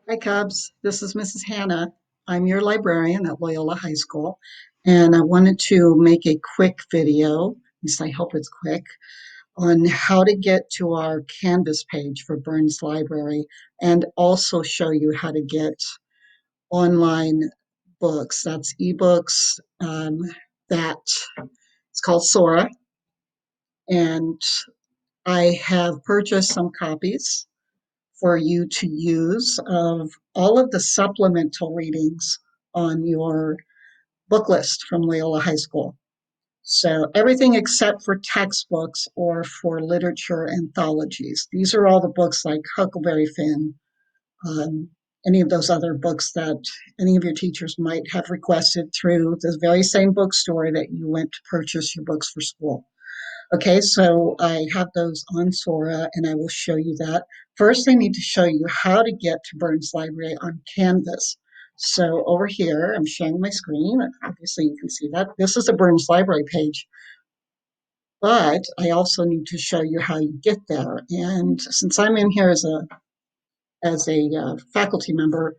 Hi, Cubs. This is Mrs. Hannah. I'm your librarian at Loyola High School, and I wanted to make a quick video, at least I hope it's quick, on how to get to our Canvas page for Burns Library and also show you how to get online books. That's ebooks. That it's called Sora, and I have purchased some copies for you to use of all of the supplemental readings on your book list from Loyola High School. So everything except for textbooks or for literature anthologies. These are all the books like Huckleberry Finn, um, any of those other books that any of your teachers might have requested through the very same bookstore that you went to purchase your books for school. Okay, so I have those on Sora and I will show you that. First, I need to show you how to get to Burns Library on Canvas. So over here, I'm sharing my screen. Obviously, you can see that. This is the Burns Library page, but I also need to show you how you get there. And since I'm in here as a faculty member,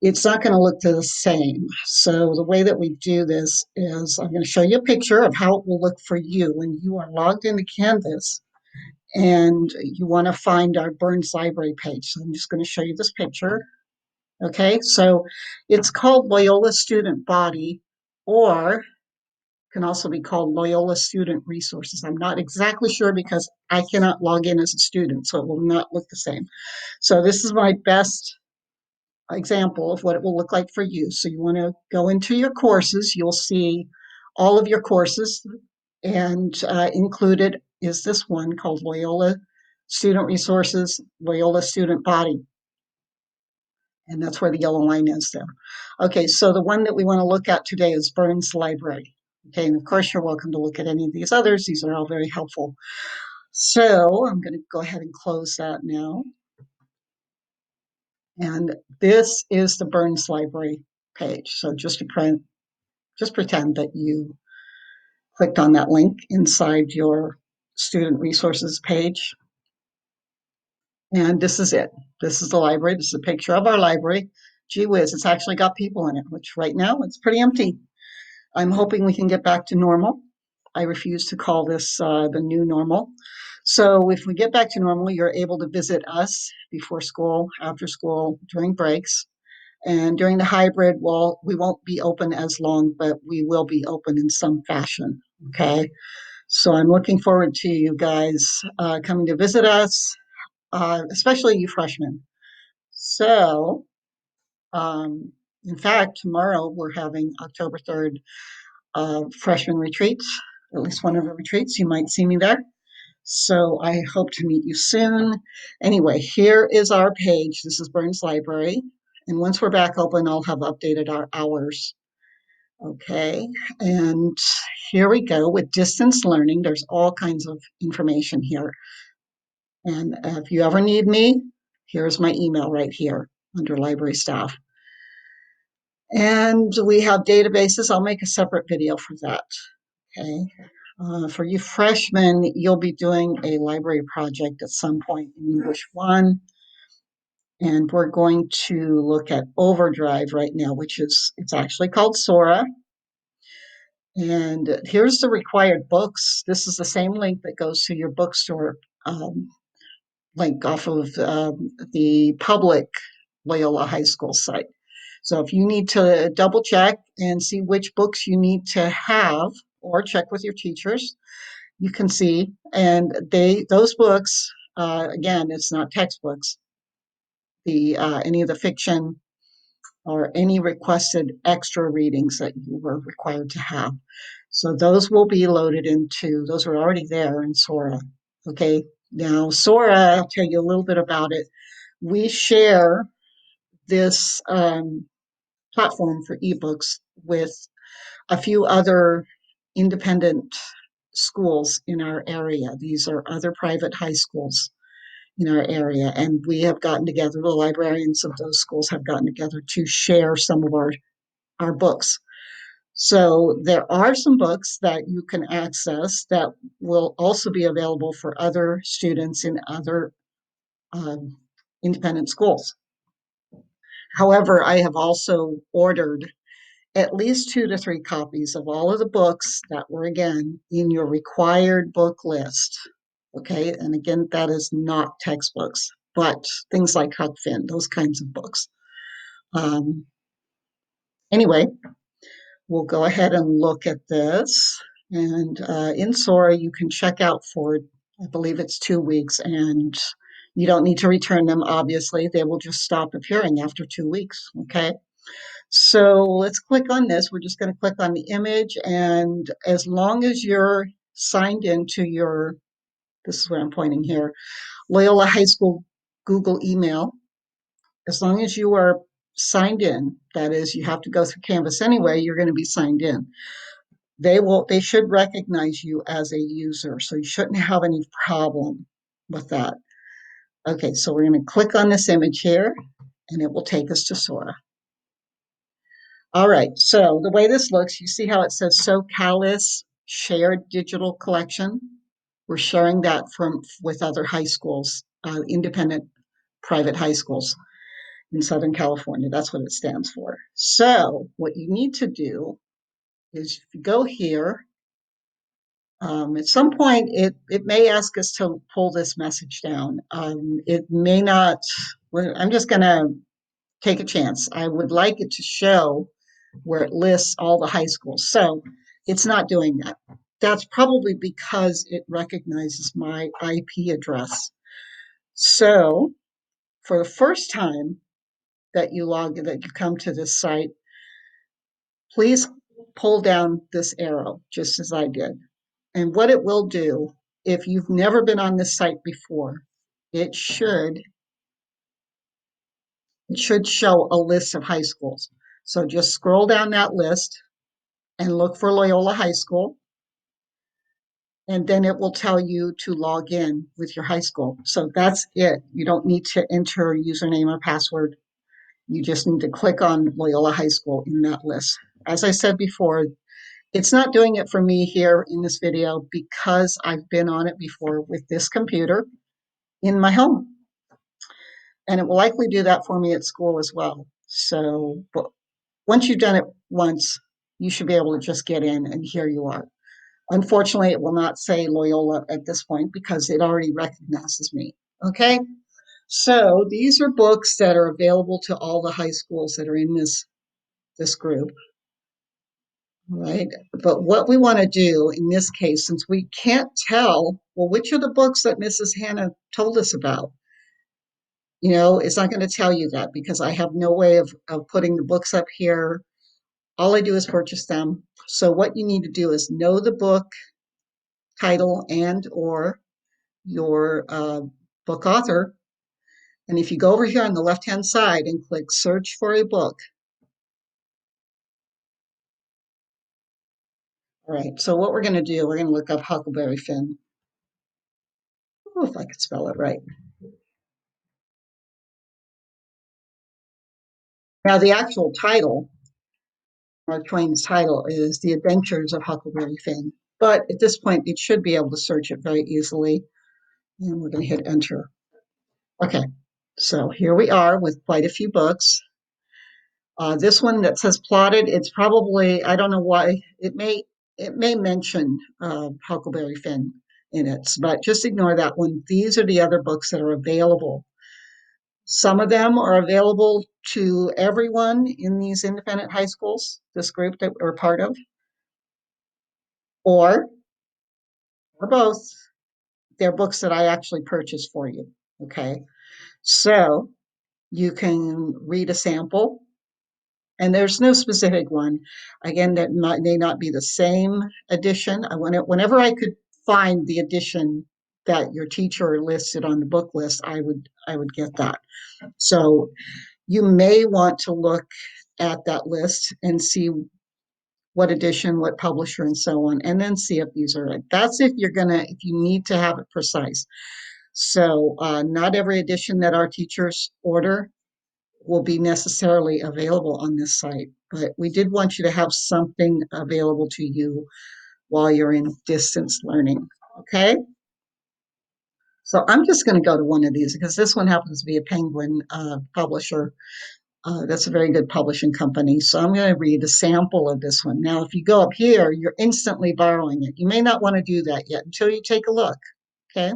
it's not going to look the same. So the way that we do this is I'm going to show you a picture of how it will look for you when you are logged into Canvas and you want to find our Burns Library page. So I'm just going to show you this picture. Okay, so it's called Loyola Student Body, or can also be called Loyola Student Resources. I'm not exactly sure because I cannot log in as a student, so it will not look the same. So this is my best example of what it will look like for you. So you want to go into your courses. You'll see all of your courses, and included is this one called Loyola Student Resources, Loyola Student Body. And that's where the yellow line is there. Okay, so the one that we want to look at today is Burns Library. Okay, and of course you're welcome to look at any of these others. These are all very helpful. So I'm going to go ahead and close that now. And this is the Burns Library page. So just pretend that you clicked on that link inside your student resources page. And this is it. This is the library. This is a picture of our library. Gee whiz, it's actually got people in it, which right now it's pretty empty. I'm hoping we can get back to normal. I refuse to call this the new normal. So if we get back to normal, you're able to visit us before school, after school, during breaks. And during the hybrid, well, we won't be open as long, but we will be open in some fashion. Okay. So I'm looking forward to you guys coming to visit us, especially you freshmen. So, um, in fact, tomorrow we're having October 3rd freshman retreats, at least one of the retreats. You might see me there. So I hope to meet you soon. Anyway, here is our page. This is Burns Library. And once we're back open, I'll have updated our hours. Okay, and here we go with distance learning. There's all kinds of information here. And if you ever need me, here's my email right here under library staff. And we have databases. I'll make a separate video for that. Okay. For you freshmen, you'll be doing a library project at some point in English 1. And we're going to look at Overdrive right now, it's actually called Sora. And here's the required books. This is the same link that goes to your bookstore link off of the public Loyola High School site. So if you need to double check and see which books you need to have or check with your teachers, you can see. And those books, again, it's not textbooks, the any of the fiction or any requested extra readings that you were required to have. So those will be loaded into, those are already there in Sora. Okay, now Sora, I'll tell you a little bit about it. We share this platform for ebooks with a few other independent schools in our area. These are other private high schools in our area, and we have gotten together, the librarians of those schools have gotten together to share some of our books. So there are some books that you can access that will also be available for other students in other independent schools. However, I have also ordered at least 2 to 3 copies of all of the books that were, again, in your required book list. Okay, and again, that is not textbooks, but things like Huck Finn, those kinds of books. Um, anyway, we'll go ahead and look at this. And in Sora, you can check out for, I believe it's 2 weeks, and you don't need to return them, obviously. They will just stop appearing after 2 weeks, okay? So let's click on this. We're just going to click on the image, and as long as you're signed into your, this is where I'm pointing here, Loyola High School Google email, as long as you are signed in, that is, you have to go through Canvas anyway, you're going to be signed in. They should recognize you as a user, so you shouldn't have any problem with that. Okay, so we're going to click on this image here, and it will take us to Sora. All right, so the way this looks, you see how it says SoCalis Shared Digital Collection? We're sharing that with other high schools, independent private high schools in Southern California. That's what it stands for. So what you need to do is if you go here, at some point it may ask us to pull this message down. It may not, I'm just going to take a chance. I would like it to show where it lists all the high schools. So it's not doing that. That's probably because it recognizes my IP address. So for the first time that you come to this site, please pull down this arrow, just as I did. And what it will do, if you've never been on this site before, it should show a list of high schools. So just scroll down that list and look for Loyola High School. And then it will tell you to log in with your high school. So that's it. You don't need to enter a username or password. You just need to click on Loyola High School in that list. As I said before, it's not doing it for me here in this video because I've been on it before with this computer in my home. And it will likely do that for me at school as well. So but once you've done it once, you should be able to just get in, and here you are. Unfortunately, it will not say Loyola at this point because it already recognizes me. Okay, so these are books that are available to all the high schools that are in this group. Right, but what we want to do in this case, since we can't tell, well, which are the books that Mrs. Hannah told us about? It's not going to tell you that because I have no way of putting the books up here. All I do is purchase them. So what you need to do is know the book title and or your book author. And if you go over here on the left-hand side and click search for a book. All right, so what we're going to do, we're going to look up Huckleberry Finn. Oh, if I could spell it right. Now, the actual title, Mark Twain's title, is The Adventures of Huckleberry Finn. But at this point, it should be able to search it very easily. And we're going to hit enter. Okay, so here we are with quite a few books. This one that says plotted, it's probably, I don't know why, it may mention Huckleberry Finn in it, but just ignore that one. These are the other books that are available. Some of them are available to everyone in these independent high schools, this group that we're part of, or both. They're books that I actually purchased for you. Okay, so you can read a sample. And there's no specific one. Again, that may not be the same edition. Whenever I could find the edition that your teacher listed on the book list, I would get that. So you may want to look at that list and see what edition, what publisher, and so on, and then see if these are right. That's if you need to have it precise. So not every edition that our teachers order will be necessarily available on this site, but we did want you to have something available to you while you're in distance learning, okay? So I'm just going to go to one of these because this one happens to be a Penguin publisher. That's a very good publishing company. So I'm going to read a sample of this one. Now, if you go up here, you're instantly borrowing it. You may not want to do that yet until you take a look. Okay.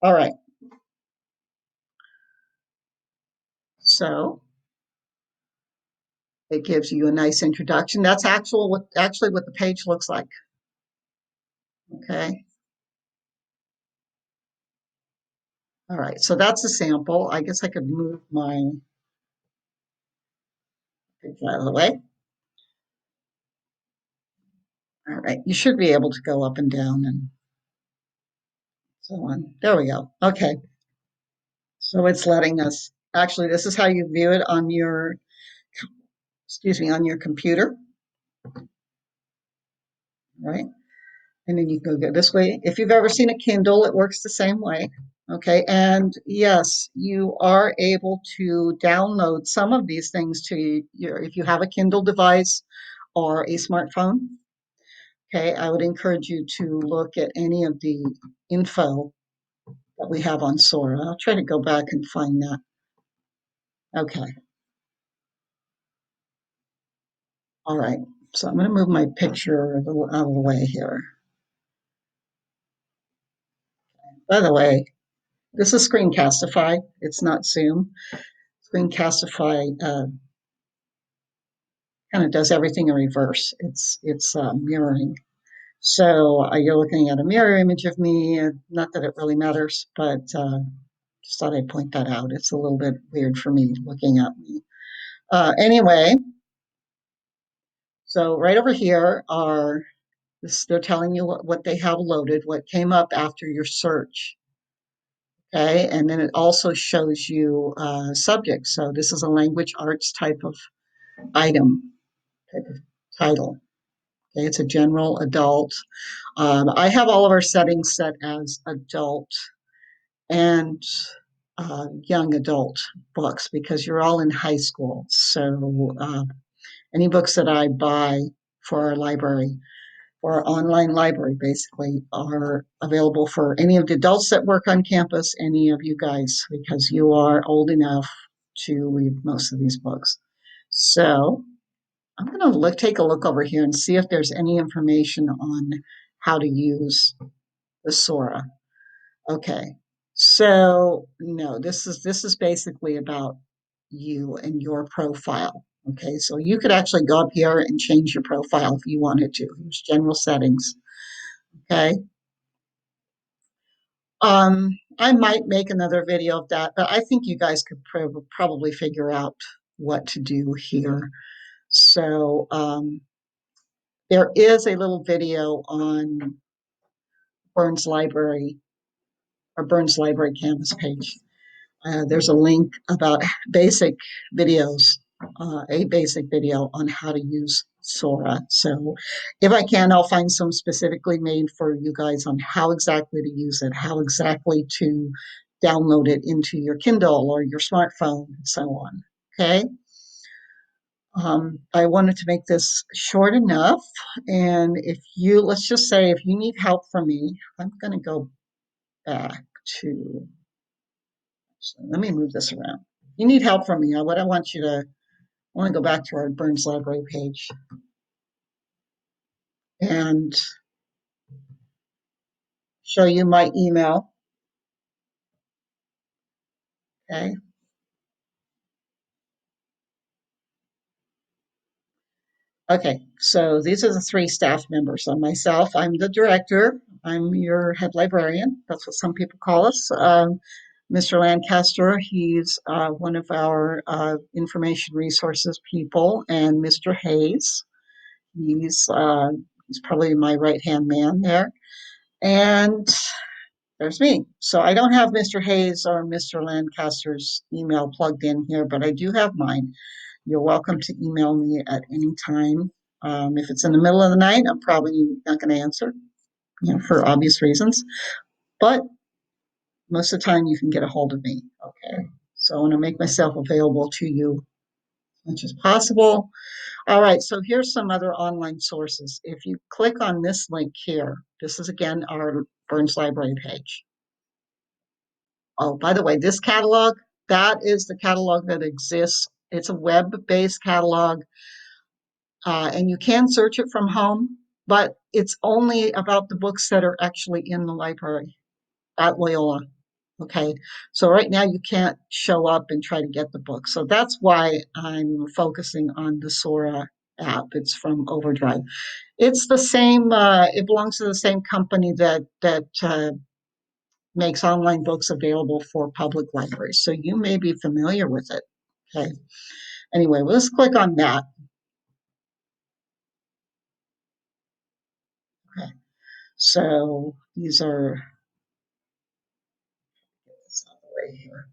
All right. So it gives you a nice introduction. That's actually what the page looks like. Okay. All right. So that's a sample. I guess I could move my page out of the way. All right. You should be able to go up and down and so on. There we go. Okay. So it's letting us, actually, this is how you view it on your, excuse me, on your computer, right? And then you can go this way. If you've ever seen a Kindle, it works the same way. Okay. And yes, you are able to download some of these things to your, if you have a Kindle device or a smartphone. Okay. I would encourage you to look at any of the info that we have on Sora. I'll try to go back and find that. Okay. All right. So I'm going to move my picture a little out of the way here. By the way, this is Screencastify. It's not Zoom. Screencastify kind of does everything in reverse. It's mirroring. So you're looking at a mirror image of me. Not that it really matters, but just thought I'd point that out. It's a little bit weird for me looking at me. Anyway, so right over here are this, they're telling you what they have loaded, what came up after your search. Okay, and then it also shows you subjects. So this is a language arts type of item, type of title. Okay, it's a general adult. I have all of our settings set as adult and young adult books because you're all in high school. So any books that I buy for our library, for our online library, basically, are available for any of the adults that work on campus, any of you guys, because you are old enough to read most of these books. So I'm going to take a look over here and see if there's any information on how to use the Sora. Okay. So no, this is basically about you and your profile. Okay, so you could actually go up here and change your profile if you wanted to. Here's general settings. Okay. I might make another video of that, but I think you guys could probably figure out what to do here. So there is a little video on Burns Library or Burns Library Canvas page. There's a link about basic videos, a basic video on how to use Sora. So if I can, I'll find some specifically made for you guys on how exactly to use it, how exactly to download it into your Kindle or your smartphone, and so on. Okay. I wanted to make this short enough. And if you, let's just say, if you need help from me, I'm going to go back to, so let me move this around. You need help from me. What I want you to, I want to go back to our Burns Library page and show you my email. Okay. Okay. So these are the three staff members. So myself, I'm the director. I'm your head librarian. That's what some people call us. Mr. Lancaster, he's one of our information resources people, and Mr. Hayes, he's he's probably my right hand man there, and there's me. So I don't have Mr. Hayes or Mr. Lancaster's email plugged in here, but I do have mine. You're welcome to email me at any time. If it's in the middle of the night, I'm probably not going to answer, for obvious reasons. But most of the time, you can get a hold of me. Okay. So I want to make myself available to you as much as possible. All right. So here's some other online sources. If you click on this link here, this is again our Burns Library page. Oh, by the way, this catalog, That is the catalog that exists. It's a web-based catalog, and you can search it from home, but it's only about the books that are actually in the library at Loyola. Okay, so right now you can't show up and try to get the book. So that's why I'm focusing on the Sora app. It's from Overdrive. It's the same. It belongs to the same company that makes online books available for public libraries. So you may be familiar with it. Okay. Anyway, let's click on that. Okay. So these are this out of the way here.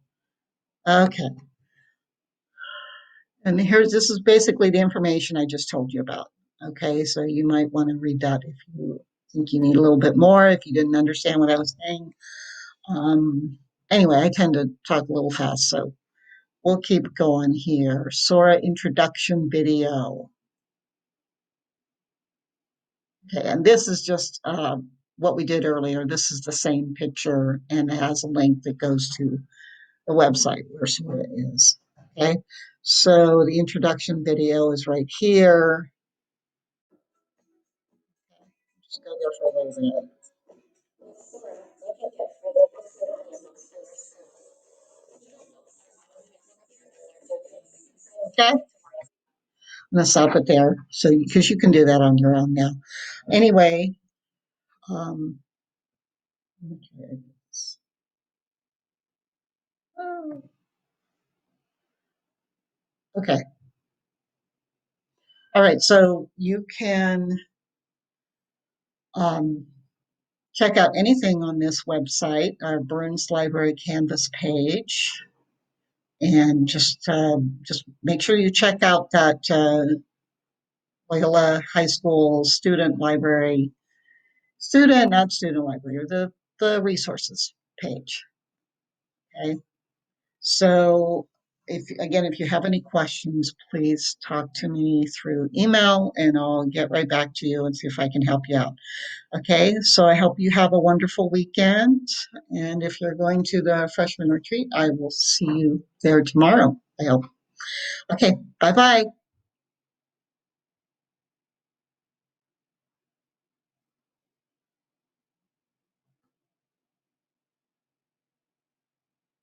Okay. And here's this is basically the information I just told you about. Okay, so you might want to read that if you think you need a little bit more, if you didn't understand what I was saying. Anyway, I tend to talk a little fast, so we'll keep going here. Sora introduction video. Okay, and this is just what we did earlier. This is the same picture and it has a link that goes to the website where Sora is. Okay, so the introduction video is right here. Just go there for a little bit. Okay, I'm gonna stop it there. So because you can do that on your own now. Anyway, um, okay. Okay. All right. So you can um, check out anything on this website, our Burns Library Canvas page, and just make sure you check out that Loyola High School student library, not student library, or the resources page. Okay. So if you have any questions, please talk to me through email and I'll get right back to you and see if I can help you out. Okay, so I hope you have a wonderful weekend. And if you're going to the freshman retreat, I will see you there tomorrow, I hope. Okay, bye bye.